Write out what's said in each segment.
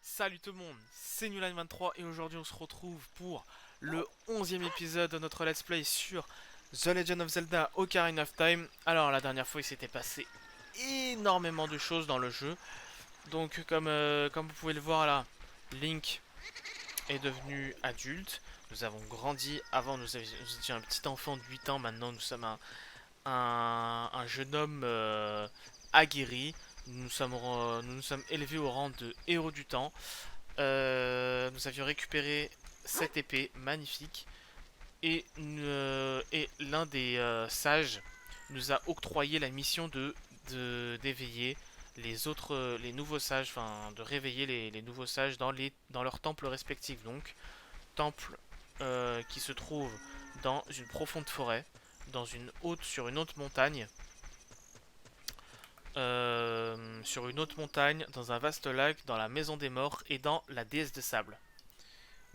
Salut tout le monde, c'est Newline23 et aujourd'hui on se retrouve pour le 11e épisode de notre let's play sur The Legend of Zelda Ocarina of Time. Alors la dernière fois il s'était passé énormément de choses dans le jeu. Donc comme vous pouvez le voir là, Link est devenu adulte. Nous avons grandi, avant nous étions un petit enfant de 8 ans, maintenant nous sommes un jeune homme aguerri. Nous nous sommes élevés au rang de héros du temps. Nous avions récupéré cette épée magnifique et l'un des sages nous a octroyé la mission d'éveiller les nouveaux sages, enfin de réveiller les nouveaux sages dans leurs temples respectifs. Donc temple qui se trouve dans une profonde forêt, sur une haute montagne, dans un vaste lac, dans la maison des morts et dans la déesse de sable.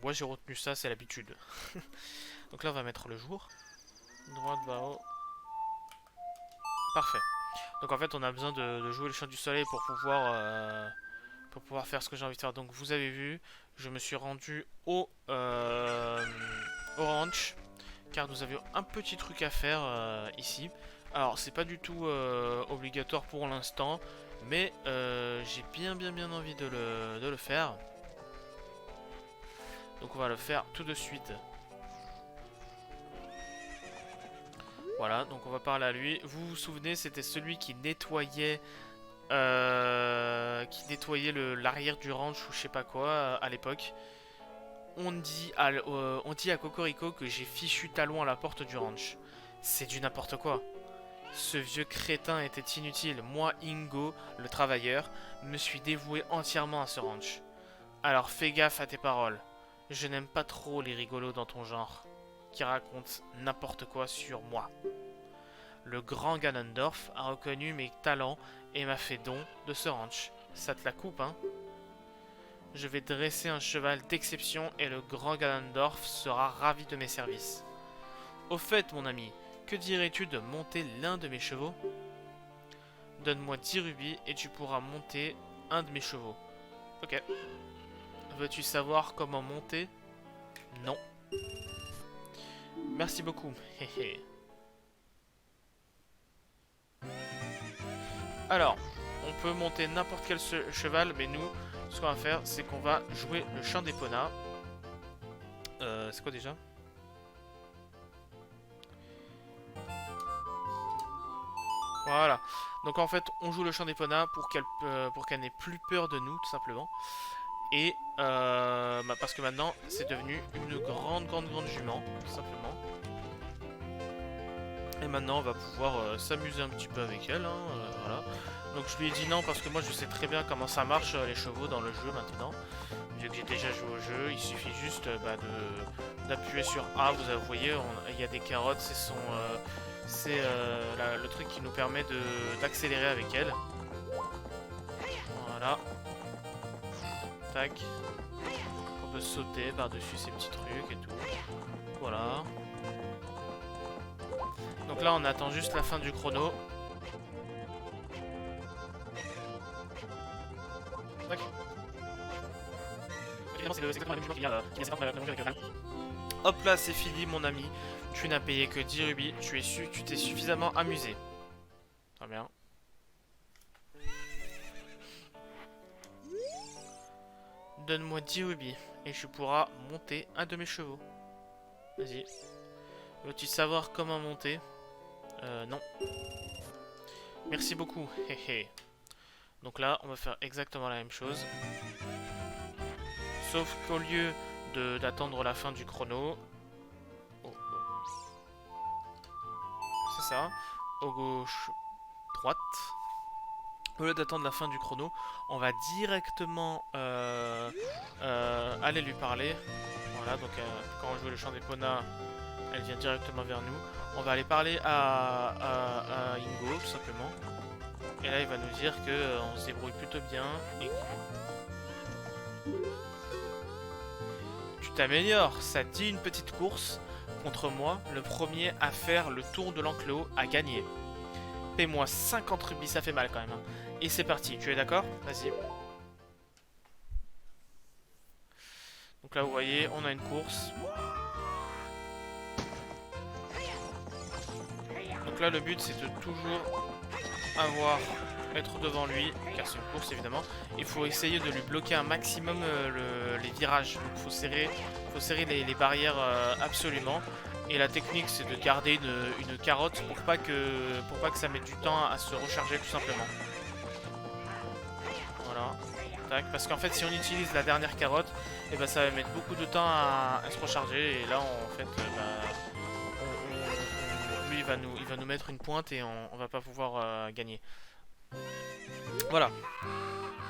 Moi j'ai retenu ça, c'est l'habitude. Donc là on va mettre le jour. Droite, bas, haut. Parfait. Donc en fait on a besoin de jouer le chant du soleil pour pouvoir faire ce que j'ai envie de faire. Donc vous avez vu, je me suis rendu au ranch. Car nous avions un petit truc à faire ici. Alors c'est pas du tout obligatoire pour l'instant. Mais j'ai bien envie de le faire. Donc on va le faire tout de suite. Voilà, donc on va parler à lui. Vous vous souvenez, c'était celui qui nettoyait l'arrière du ranch ou je sais pas quoi à l'époque. On dit à Cocorico que j'ai fichu talon à la porte du ranch. C'est du n'importe quoi. Ce vieux crétin était inutile. Moi, Ingo, le travailleur, me suis dévoué entièrement à ce ranch. Alors fais gaffe à tes paroles. Je n'aime pas trop les rigolos dans ton genre, qui racontent n'importe quoi sur moi. Le grand Ganondorf a reconnu mes talents et m'a fait don de ce ranch. Ça te la coupe, hein? Je vais dresser un cheval d'exception et le grand Ganondorf sera ravi de mes services. Au fait, mon ami, que dirais-tu de monter l'un de mes chevaux? Donne-moi 10 rubis et tu pourras monter un de mes chevaux. Ok. Veux-tu savoir comment monter? Non. Merci beaucoup. Alors, on peut monter n'importe quel cheval, mais nous, ce qu'on va faire, c'est qu'on va jouer le chant d'Epona. C'est quoi déjà? Voilà. Donc en fait, on joue le chant d'Epona pour qu'elle n'ait plus peur de nous, tout simplement. Et parce que maintenant, c'est devenu une grande jument, tout simplement. Et maintenant, on va pouvoir s'amuser un petit peu avec elle, hein, voilà. Donc je lui ai dit non parce que moi je sais très bien comment ça marche les chevaux dans le jeu maintenant. Vu que j'ai déjà joué au jeu, il suffit juste d'appuyer sur A. Vous voyez, il y a des carottes, c'est le truc qui nous permet d'accélérer avec elle. Voilà. Tac. On peut sauter par-dessus ces petits trucs et tout. Voilà. Donc là, on attend juste la fin du chrono. Tac. Hop là, c'est fini, mon ami. Tu n'as payé que 10 rubis. Tu t'es suffisamment amusé. Très bien. Donne-moi 10 rubis et tu pourras monter un de mes chevaux. Vas-y. Veux-tu savoir comment monter? Non. Merci beaucoup. Donc là, on va faire exactement la même chose. Sauf qu'au lieu d'attendre la fin du chrono... Oh, c'est ça. Au gauche, droite. Au lieu d'attendre la fin du chrono, on va directement aller lui parler. Voilà, donc quand on joue le chant d'Epona, elle vient directement vers nous. On va aller parler à Ingo, tout simplement. Et là, il va nous dire que on se débrouille plutôt bien. Et tu t'améliores. Ça dit une petite course contre moi. Le premier à faire le tour de l'enclos a gagné. Paie-moi 50 rubis, ça fait mal quand même, hein. Et c'est parti, tu es d'accord? Vas-y. Donc là, vous voyez, on a une course. Donc là, le but, c'est de toujours être devant lui, car c'est une course évidemment. Il faut essayer de lui bloquer un maximum les virages. Donc il faut serrer les barrières absolument. Et la technique, c'est de garder une carotte pour pas que ça mette du temps à se recharger tout simplement. Voilà. Tac. Parce qu'en fait, si on utilise la dernière carotte, et ben, ça va mettre beaucoup de temps à se recharger. Et là, en fait, lui, il va nous mettre une pointe et on va pas pouvoir gagner. Voilà.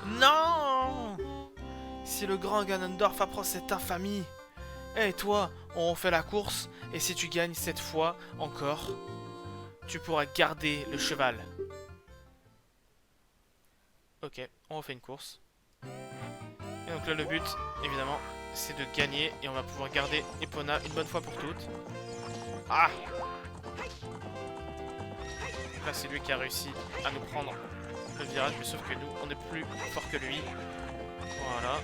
Non! Si le grand Ganondorf apprend cette infamie. Eh toi, on refait la course, et si tu gagnes cette fois encore, tu pourras garder le cheval. Ok, on refait une course. Et donc là, le but, évidemment, c'est de gagner, et on va pouvoir garder Epona une bonne fois pour toutes. Ah! Là, c'est lui qui a réussi à nous prendre le virage, mais sauf que nous, on est plus fort que lui. Voilà.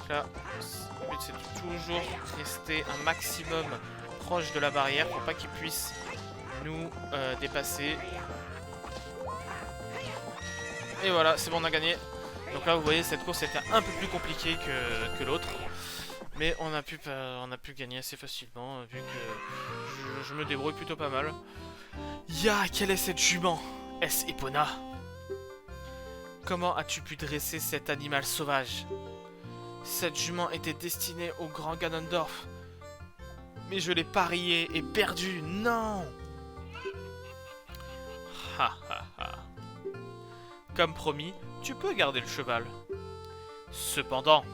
Là, le but c'est de toujours rester un maximum proche de la barrière pour pas qu'il puisse nous dépasser. Et voilà, c'est bon, on a gagné. Donc là, vous voyez, cette course était un peu plus compliquée que l'autre. Mais on a pu gagner assez facilement, vu que je me débrouille plutôt pas mal. Ya, quelle est cette jument? Est-ce Epona? Comment as-tu pu dresser cet animal sauvage? Cette jument était destinée au grand Ganondorf. Mais je l'ai parié et perdu, non! Ha ha ha. Comme promis, tu peux garder le cheval. Cependant,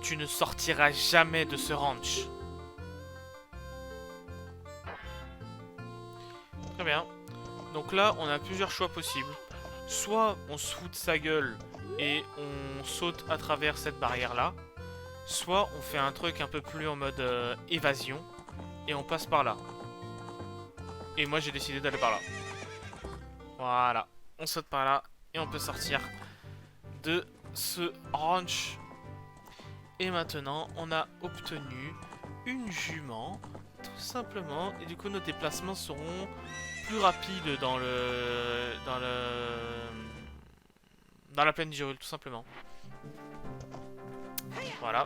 tu ne sortiras jamais de ce ranch. Très bien. Donc là, on a plusieurs choix possibles. Soit on se fout de sa gueule et on saute à travers cette barrière-là. Soit on fait un truc un peu plus en mode évasion et on passe par là. Et moi, j'ai décidé d'aller par là. Voilà. On saute par là et on peut sortir de ce ranch. Et maintenant, on a obtenu une jument, tout simplement. Et du coup, nos déplacements seront plus rapides dans la plaine d'Hyrule, tout simplement. Voilà.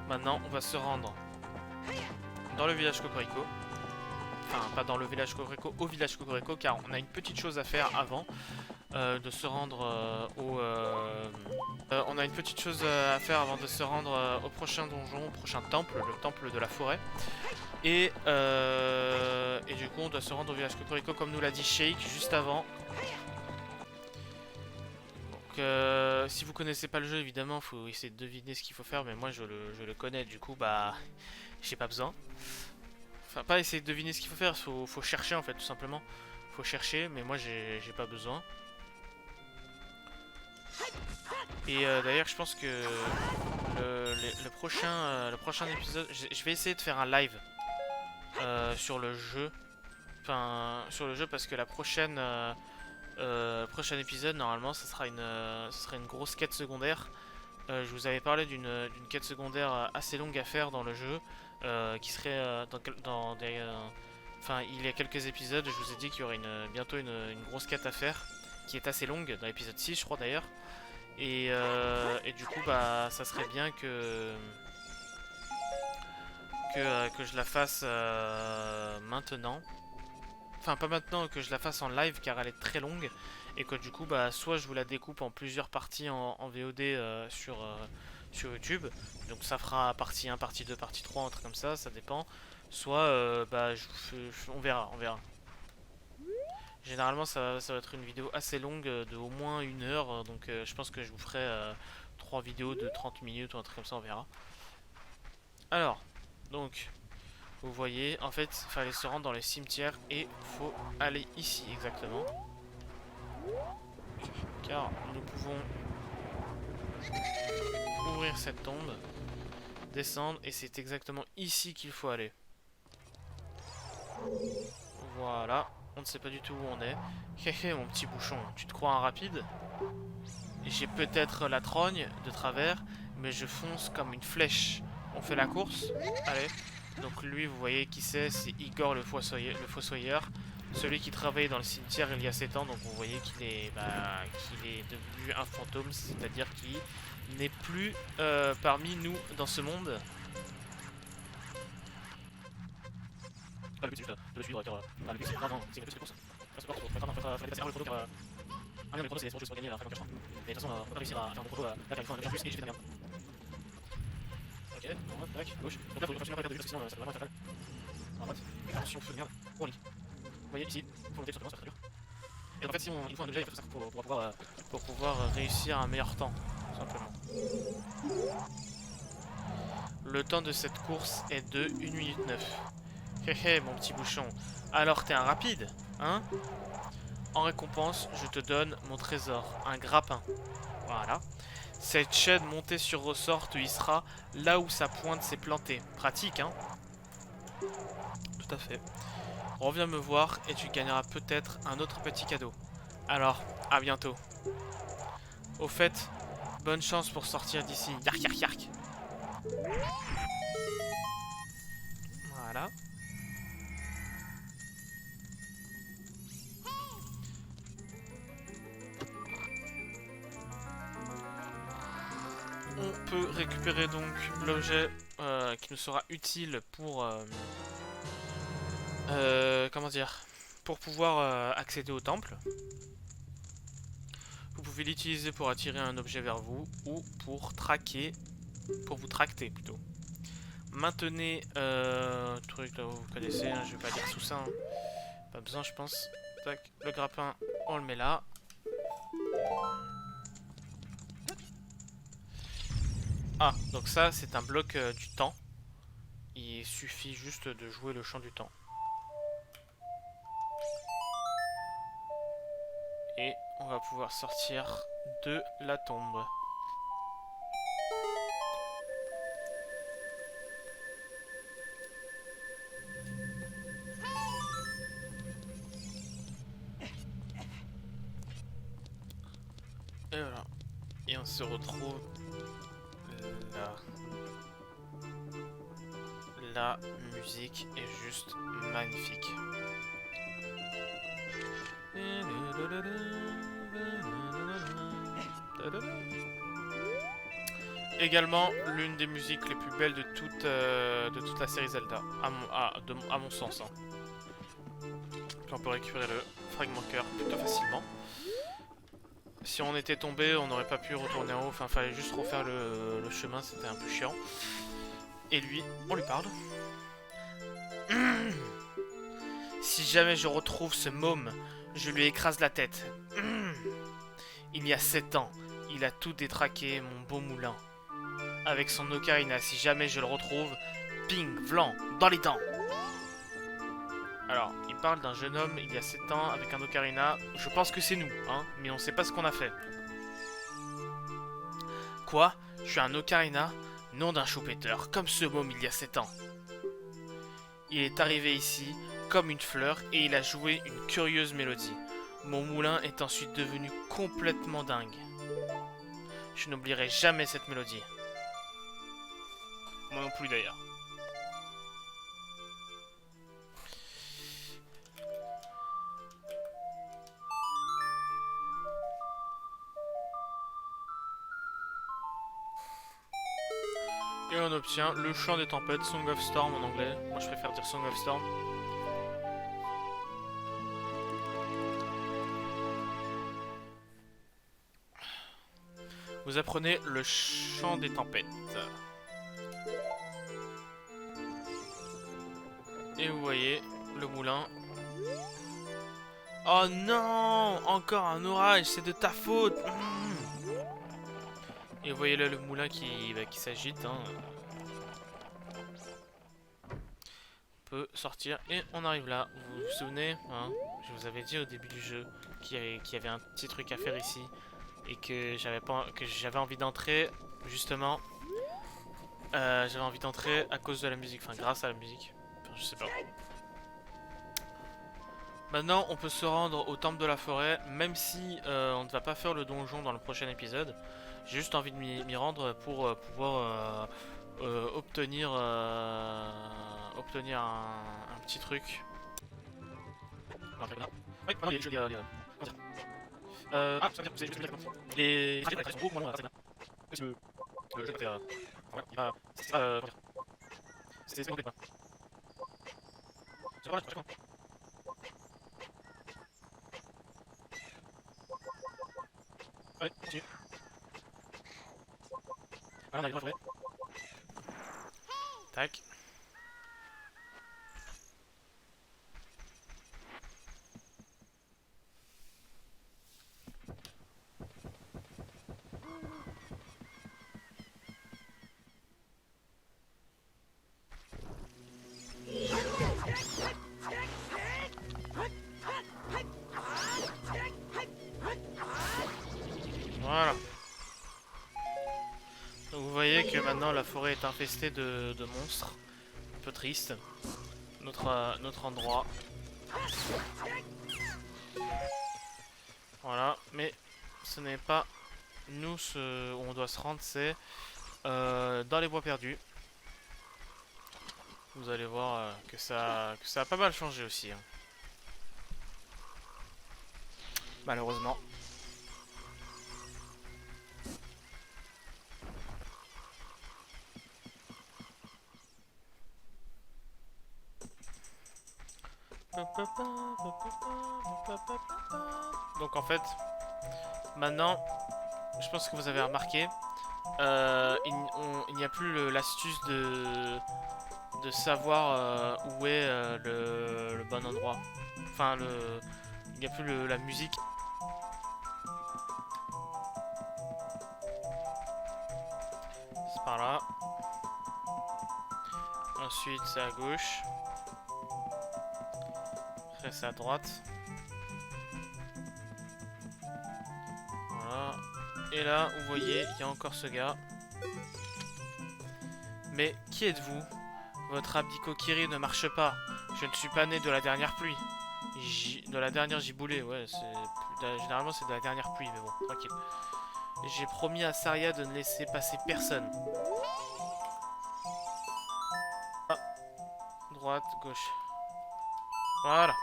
Maintenant, on va se rendre dans le village Cocorico. Enfin, pas dans le village Cocorico, au village Cocorico, car on a une petite chose à faire avant de se rendre on a une petite chose à faire avant de se rendre au prochain donjon, au prochain temple, le temple de la forêt. Et du coup, on doit se rendre au village Cocorico, comme nous l'a dit Sheik juste avant. Donc, si vous connaissez pas le jeu, évidemment, faut essayer de deviner ce qu'il faut faire. Mais moi, je le connais, du coup, bah, j'ai pas besoin. Enfin, pas essayer de deviner ce qu'il faut faire, faut chercher en fait, tout simplement. Faut chercher, mais moi, j'ai pas besoin. Et d'ailleurs, je pense que le prochain épisode, je vais essayer de faire un live sur le jeu. Enfin, sur le jeu, parce que la prochain épisode, normalement, ce sera une grosse quête secondaire. Je vous avais parlé d'une quête secondaire assez longue à faire dans le jeu, qui serait dans des... Enfin, il y a quelques épisodes, je vous ai dit qu'il y aurait bientôt une grosse quête à faire, qui est assez longue, dans l'épisode 6, je crois d'ailleurs. Et du coup, bah, ça serait bien que je la fasse maintenant. Enfin, pas maintenant, que je la fasse en live, car elle est très longue. Et que du coup, bah, soit je vous la découpe en plusieurs parties en VOD sur YouTube. Donc ça fera partie 1, partie 2, partie 3, un truc comme ça dépend. Soit, bah, on verra. Généralement, ça va être une vidéo assez longue, de au moins 1 heure. Donc je pense que je vous ferai 3 vidéos de 30 minutes ou un truc comme ça, on verra. Alors, donc, vous voyez, en fait, il fallait se rendre dans le cimetière et faut aller ici exactement. Car nous pouvons ouvrir cette tombe, descendre, et c'est exactement ici qu'il faut aller. Voilà, on ne sait pas du tout où on est. Hé hé, mon petit bouchon, tu te crois un rapide? J'ai peut-être la trogne de travers, mais je fonce comme une flèche. On fait la course. Allez. Donc lui, vous voyez qui c'est Igor le fossoyeur. Celui qui travaillait dans le cimetière il y a 7 ans. Donc vous voyez qu'il est devenu un fantôme, c'est-à-dire qu'il n'est plus parmi nous dans ce monde. Le but c'est juste de le suivre car le but c'est vraiment c'est une course. Faut passer par le chrono car un des chronos c'est juste pour gagner la fin de chemin. Mais de toute façon on va réussir à faire un chrono là il faut un plus et j'ai fait de la merde. Ok, on va tac, gauche. Donc là faut continuer à pas perdre de vue parce que sinon ça va vraiment être fatal. En droite, attention feu de merde. On lit. Vous voyez ici, faut monter sur le vent, ça va très dur. Et donc en fait si il faut un objet, il faut ça pour pouvoir réussir un meilleur temps, tout simplement. Le temps de cette course est de 1 minute 9. Hé hé mon petit bouchon, alors t'es un rapide, hein? En récompense, je te donne mon trésor, un grappin. Voilà. Cette chaîne montée sur ressort te hissera là où sa pointe s'est plantée. Pratique, hein? Tout à fait. Reviens me voir et tu gagneras peut-être un autre petit cadeau. Alors, à bientôt. Au fait, bonne chance pour sortir d'ici. Yark yark yark. Voilà. On peut récupérer donc l'objet qui nous sera utile pour comment dire, pour pouvoir accéder au temple. Vous pouvez l'utiliser pour attirer un objet vers vous ou pour vous tracter plutôt. Maintenez truc là vous connaissez, hein, je vais pas dire tout ça, hein. Pas besoin je pense. Tac, le grappin on le met là. Ah, donc ça c'est un bloc du temps. Il suffit juste de jouer le chant du temps. Et on va pouvoir sortir de la tombe. Et voilà. Et on se retrouve là. La musique est juste magnifique. Également l'une des musiques les plus belles de toute la série Zelda, à mon sens. Hein. Puis on peut récupérer le fragment cœur plutôt facilement. Si on était tombé, on n'aurait pas pu retourner en haut, enfin fallait juste refaire le chemin, c'était un peu chiant. Et lui, on lui parle. Si jamais je retrouve ce môme, je lui écrase la tête. Il y a 7 ans, il a tout détraqué, mon beau moulin. Avec son ocarina, si jamais je le retrouve, ping, vlan, dans les dents. Alors, il parle d'un jeune homme il y a 7 ans avec un ocarina. Je pense que c'est nous, hein, mais on sait pas ce qu'on a fait. Quoi? Je suis un ocarina? Nom d'un choupetteur, comme ce môme il y a 7 ans. Il est arrivé ici comme une fleur et il a joué une curieuse mélodie. Mon moulin est ensuite devenu complètement dingue. Je n'oublierai jamais cette mélodie. Moi non plus d'ailleurs. Et on obtient le chant des tempêtes, Song of Storm en anglais. Moi je préfère dire Song of Storm. Vous apprenez le chant des tempêtes. Et vous voyez le moulin. Oh non! Encore un orage, c'est de ta faute! Et vous voyez là le moulin qui s'agite. Hein. On peut sortir et on arrive là. Vous vous souvenez, hein, je vous avais dit au début du jeu qu'il y avait un petit truc à faire ici. Et que j'avais envie d'entrer, justement. J'avais envie d'entrer à cause de la musique, enfin grâce à la musique. Enfin, je sais pas. Maintenant, on peut se rendre au temple de la forêt, même si on ne va pas faire le donjon dans le prochain épisode. J'ai juste envie de m'y rendre pour pouvoir obtenir un petit truc. Oui, pardon, ça veut dire que les traductions sont beaucoup moins longues, parce que le jeu fait, ouais, il va, c'est pas, comment dire, c'est complet, quoi. C'est pas là, allez, continue. Ah, on arrive, ouais. Tac. Voilà. Donc vous voyez que maintenant la forêt est infestée de monstres. Un peu triste. Notre endroit. Voilà. Mais ce n'est pas nous où on doit se rendre, c'est dans les bois perdus. Vous allez voir que ça a pas mal changé aussi, hein. Malheureusement. Donc en fait, maintenant, je pense que vous avez remarqué, il n'y a plus l'astuce de savoir où est le bon endroit. Enfin, il n'y a plus la musique. C'est par là. Ensuite, c'est à gauche. Après, c'est à droite. Voilà. Et là, vous voyez, il y a encore ce gars. Mais qui êtes-vous? Votre Abdiko-Kiri ne marche pas. Je ne suis pas né de la dernière pluie. De la dernière giboulée, ouais, généralement c'est de la dernière pluie, mais bon, tranquille. J'ai promis à Saria de ne laisser passer personne. Ah, droite, gauche. Voilà.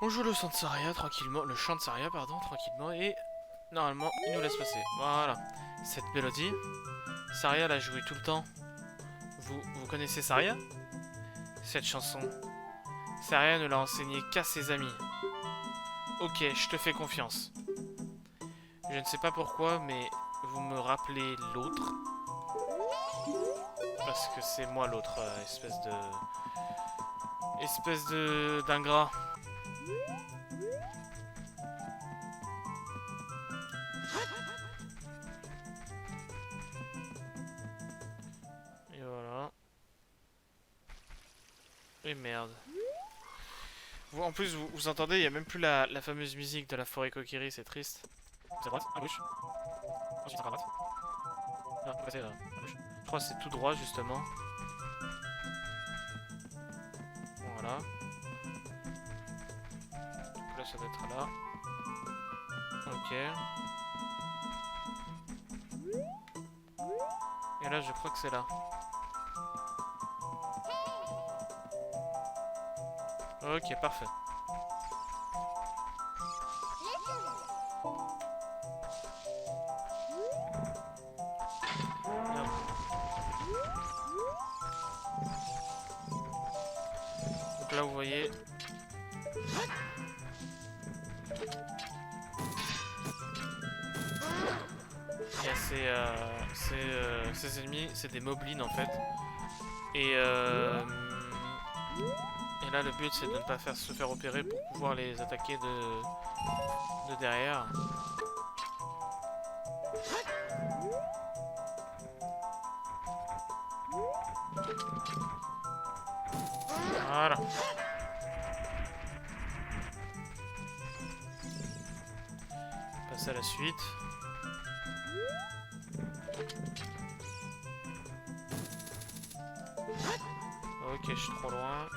On joue le chant de Saria tranquillement, le chant de Saria, pardon, tranquillement, et normalement, il nous laisse passer. Voilà. Cette mélodie, Saria l'a jouée tout le temps. Vous connaissez Saria? Cette chanson, Saria ne l'a enseignée qu'à ses amis. Ok, je te fais confiance. Je ne sais pas pourquoi, mais vous me rappelez l'autre. Parce que c'est moi l'autre, espèce d'ingrat. Et voilà. Et merde. En plus, vous entendez, il n'y a même plus la fameuse musique de la forêt Kokiri, c'est triste. C'est à droite, à gauche. Ensuite, à droite. Ah, on peut passer là, à gauche. Je crois que c'est tout droit, justement. Voilà. Donc là, ça doit être là. Ok. Et là, je crois que c'est là. Ok, parfait. Donc là, vous voyez... Il y a ces ennemis, c'est des moblins en fait. Et là, le but, c'est de ne pas se faire opérer pour pouvoir les attaquer de derrière. Voilà. On passe à la suite. Ok, je suis trop loin.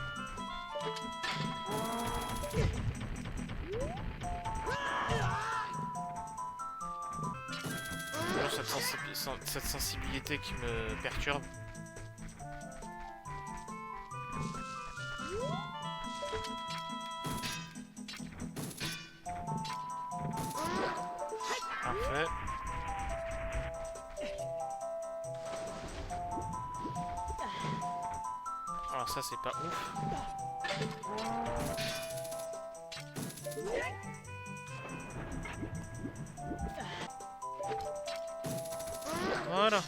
Toujours cette sensibilité qui me perturbe. Parfait. Alors ça c'est pas ouf. Voilà.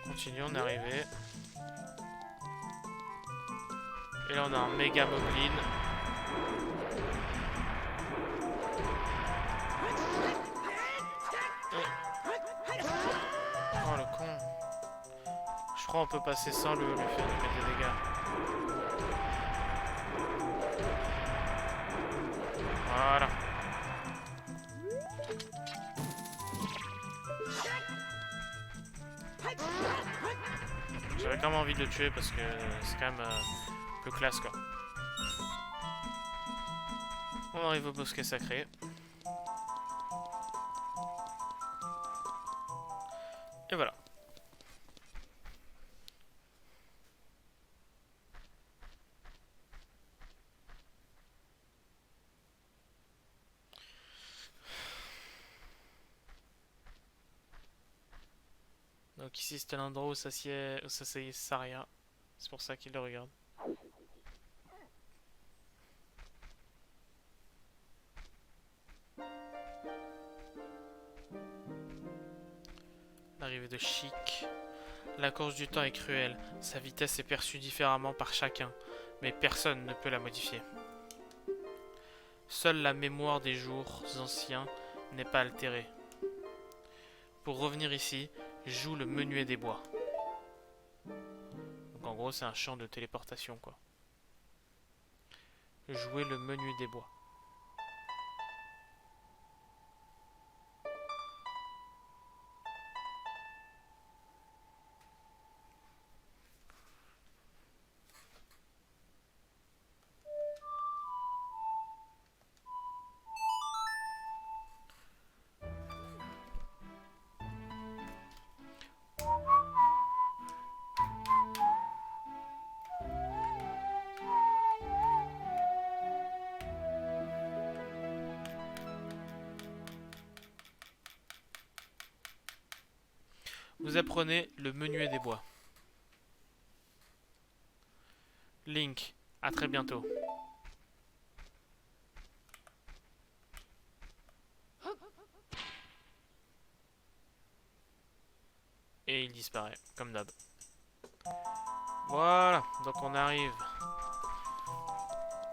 Continue, on est arrivé. Et là on a un méga moblin. Oh le con. Je crois qu'on peut passer sans lui faire des dégâts. Voilà. J'avais quand même envie de le tuer parce que c'est quand même peu classe quoi. On arrive au bosquet sacré. Et voilà. Donc ici c'était l'endroit où s'asseyait Saria. C'est pour ça qu'il le regarde. L'arrivée de Chic. La course du temps est cruelle. Sa vitesse est perçue différemment par chacun, mais personne ne peut la modifier. Seule la mémoire des jours anciens n'est pas altérée. Pour revenir ici, joue le menuet des bois. Donc en gros c'est un champ de téléportation quoi. Jouer le menuet des bois. Vous apprenez le menuet des bois. Link, à très bientôt. Et il disparaît, comme d'hab. Voilà, donc on arrive.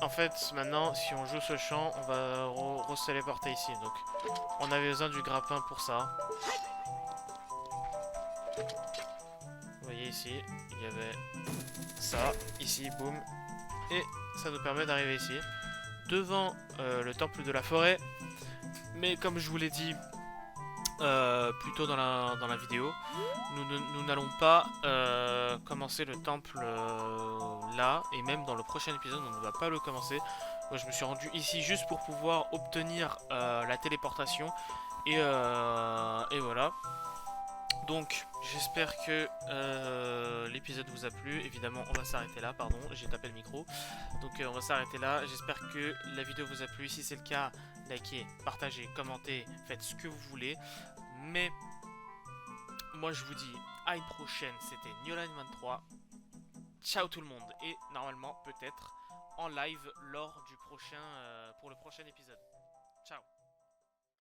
En fait, maintenant, si on joue ce champ, on va re-téléporter ici. Donc, on avait besoin du grappin pour ça. Vous voyez ici, il y avait ça, ici, boum. Et ça nous permet d'arriver ici, devant le temple de la forêt. Mais comme je vous l'ai dit plus tôt dans la vidéo, nous n'allons pas commencer le temple là. Et même dans le prochain épisode, on ne va pas le commencer. Moi, je me suis rendu ici juste pour pouvoir obtenir la téléportation. Et voilà. Donc, j'espère que l'épisode vous a plu. Évidemment, on va s'arrêter là. Pardon, j'ai tapé le micro. Donc, on va s'arrêter là. J'espère que la vidéo vous a plu. Si c'est le cas, likez, partagez, commentez, faites ce que vous voulez. Mais, moi, je vous dis à une prochaine. C'était Newline23. Ciao tout le monde. Et normalement, peut-être en live lors du prochain, pour le prochain épisode. Ciao.